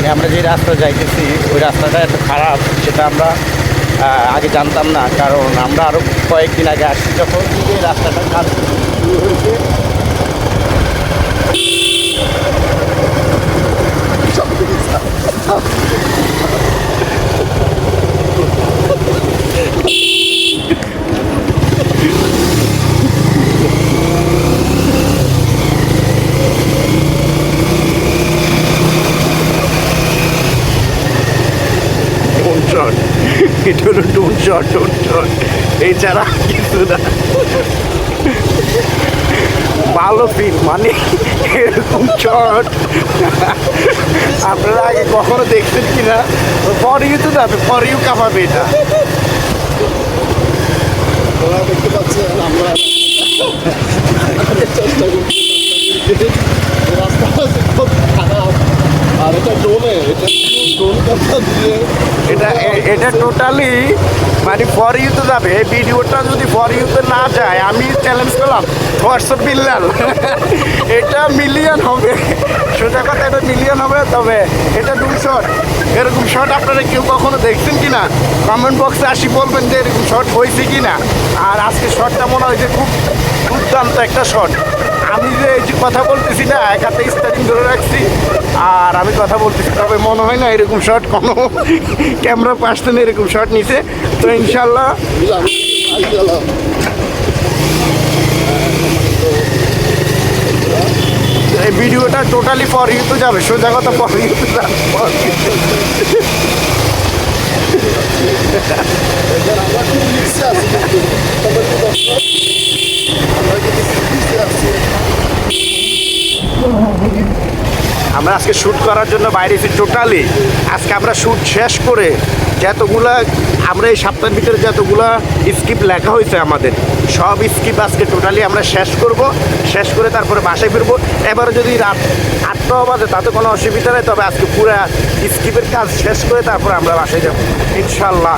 মানে আমরা যে রাস্তা যাইতেছি ওই রাস্তাটা এত খারাপ সেটা আমরা আগে জানতাম না, কারণ আমরা আরও কয়েকদিন আগে আসছি যখন এই রাস্তাটার কাজ শুরু হয়েছে। এটা হলো ডোন শট এছাড়া কিছু না। ভালো ফিল মানে এরকম শট আপনারা আগে কখনো দেখছেন কিনা? ফর ইউ তো যাবে, ফর ইউ কাঁপাবে এটা। ওরা দেখতে পাচ্ছেন আমরা চেষ্টা করছি রাস্তা খুব খারাপ, আর এটা ড্রোনে, এটা ড্রোন ক্যামেরা দিয়ে এটা টোটালি মানে ফর ইউতে যাবে। এই ভিডিওটা যদি ফর ইউতে না যায়, আমি চ্যালেঞ্জ করলাম হোয়াটসঅ্যাপ বিল্লাল এটা মিলিয়ন হবে, সোজা কথা এটা মিলিয়ন হবে। তবে এটা 2 শট, এরকম শট আপনারা কেউ কখনো দেখছেন কি না কমেন্ট বক্সে আসি বলবেন যে এরকম শট হয়েছে কি না। আর আজকে শটটা মনে হয় যে খুব দুর্দান্ত একটা শট। আমি যে এই যে কথা বলতেছি না, এক হাতে স্টারিং ধরে রাখছি আর আমি কথা বলতেছি, তবে মনে হয় না এরকম শট কোনো ক্যামেরা পার্সন এরকম শট নিছে। তো ইনশাল্লাহ এই ভিডিওটা টোটালি ফর ইউ তো যাবে, সোজা কথা ফর ইউ তো যাবে। আমরা খুব রিক্সে আছি, কিন্তু আমরা কিন্তু রিক্সে আছি। আমরা আজকে শ্যুট করার জন্য বাইরেছি টোটালি। আজকে আমরা শ্যুট শেষ করে যতগুলা আমরা এই সপ্তাহের ভিতরে যতগুলা স্ক্রিপ্ট লেখা হয়েছে আমাদের সব স্ক্রিপ্ট আজকে টোটালি আমরা শেষ করব। শেষ করে তারপরে বাসায় ফিরবো। এবারে যদি রাত 8টাও বাজে তাতে কোনো অসুবিধা নেই, তবে আজকে পুরো স্ক্রিপ্টের কাজ শেষ করে তারপরে আমরা বাসায় যাব ইনশাল্লাহ।